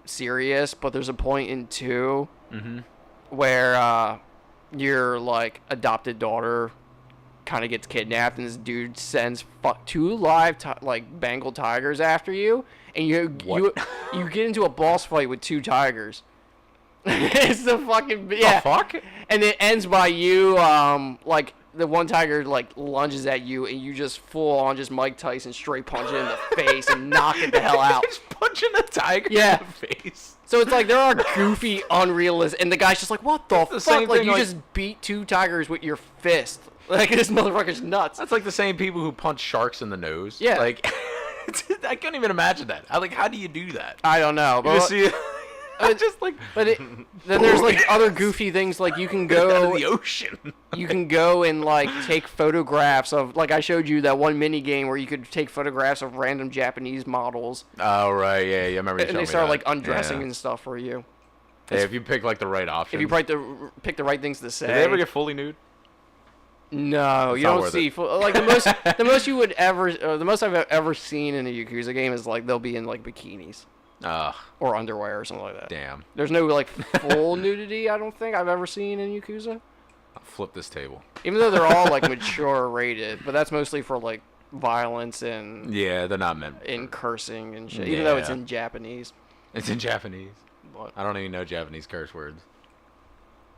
serious, but there's a point in 2 where your like adopted daughter kind of gets kidnapped and this dude sends 2 live like Bengal tigers after you, and you get into a boss fight with 2 tigers. It's the fucking yeah. The fuck? And it ends by you, like, the one tiger, like, lunges at you, and you just full on just Mike Tyson straight punch it in the face and knock it the hell out. Just punching a tiger Yeah. in the face. So it's like, there are goofy, unrealistic, and the guy's just like, what the fuck? same Like, thing, you like- just beat 2 tigers with your fist. Like, this motherfucker's nuts. That's like the same people who punch sharks in the nose. Yeah. Like, I couldn't even imagine that. How do you do that? I don't know, You but... just see just like But then there's like other goofy things like you can out go of the ocean. you can go and like take photographs of, like, I showed you that one mini game where you could take photographs of random Japanese models Oh right, yeah, I remember you and showing they me start that. like undressing Yeah. and stuff for you. Yeah, if you pick like the right option. If you pick the right things to say. Did they ever get fully nude? No, you not don't worth see it. like the most you would ever the most I've ever seen in a Yakuza game is like they'll be in like bikinis or underwear or something like that. Damn. There's no like full nudity I don't think I've ever seen in Yakuza. I'll flip this table. Even though they're all like mature rated, but that's mostly for like violence and Yeah, they're not meant. cursing and shit. Even though it's Yeah. in Japanese. It's in Japanese. But I don't even know Japanese curse words.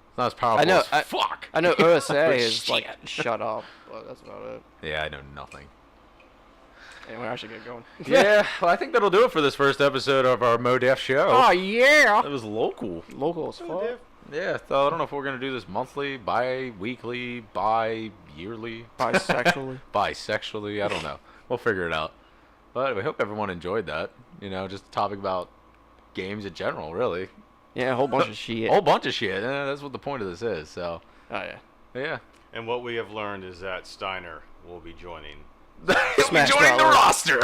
It's not as powerful I know. as fuck. I know OSA is Shit. like shut up, but that's about it. Yeah, I know nothing. Anyway, I should get going. Yeah, well, I think that'll do it for this first episode of our MoDeff show. Oh yeah. It was local. Local as fuck. Yeah, so I don't know if we're going to do this monthly, bi-weekly, bi-yearly, Bisexually. bisexually. I don't know. We'll figure it out. But we hope everyone enjoyed that. You know, just a topic about games in general, really. Yeah, a whole bunch of shit. A whole bunch of shit. That's what the point of this is. So, Oh yeah. yeah. And what we have learned is that Steiner will be joining. Smash joining the Brothers. roster.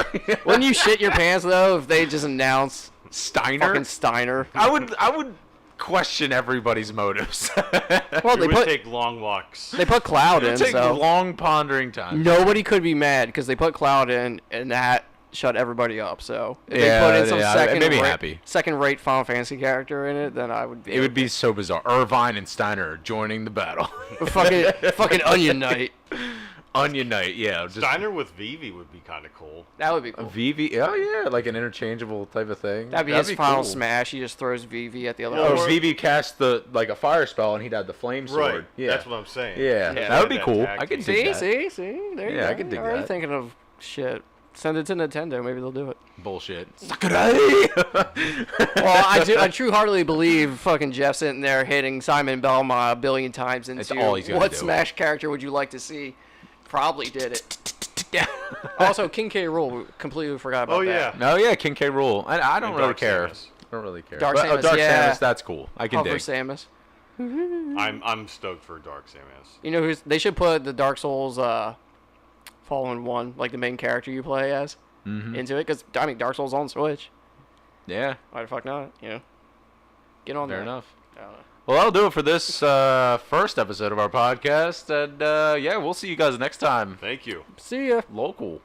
Wouldn't you shit your pants though if they just announce Steiner. fucking Steiner? I would question everybody's motives. Well, It they would put take long walks. they put Cloud It in, would take so long pondering time. nobody could be mad because they put Cloud in, and that shut everybody up. So if Yeah, they put in some yeah, it made me happy. second-rate Final Fantasy character in it, then I would be. It would be so bizarre. Irvine and Steiner joining the battle. fucking Onion Knight. Onion Knight, yeah. Just Steiner with Vivi would be kind of cool. That would be cool. Vivi, oh yeah, like an interchangeable type of thing. That'd be his final cool. smash. He just throws VV at the other. Well, person. Oh, Vivi cast a fire spell and he'd have the flame sword. Right. Yeah. That's what I'm saying. Yeah, Yeah. that would be That cool. tag I could team. dig See, that. see. There you Yeah, go. I could dig Already that. thinking of shit. Send it to Nintendo. Maybe they'll do it. Bullshit. Sakurai! Well, I true-heartedly believe fucking Jeff sitting there hitting Simon Belmont a billion times into That's all he's gonna what do. Smash character would you like to see? Probably did it. Yeah. Also, King K. Rool, completely forgot about Oh, that. yeah. No, yeah, King K. Rool. I don't And really Dark care. Samus. I don't really care. Dark But, Samus, Dark yeah. Samus, that's cool. I can Hover dig. Samus. I'm stoked for Dark Samus. You know who's? They should put the Dark Souls Fallen 1, like the main character you play as, into it. Because, I mean, Dark Souls on Switch. Yeah, Why the fuck not? You know? Get on fair there. enough. I don't know. Well, that'll do it for this first episode of our podcast. And yeah, we'll see you guys next time. Thank you. See ya. Local.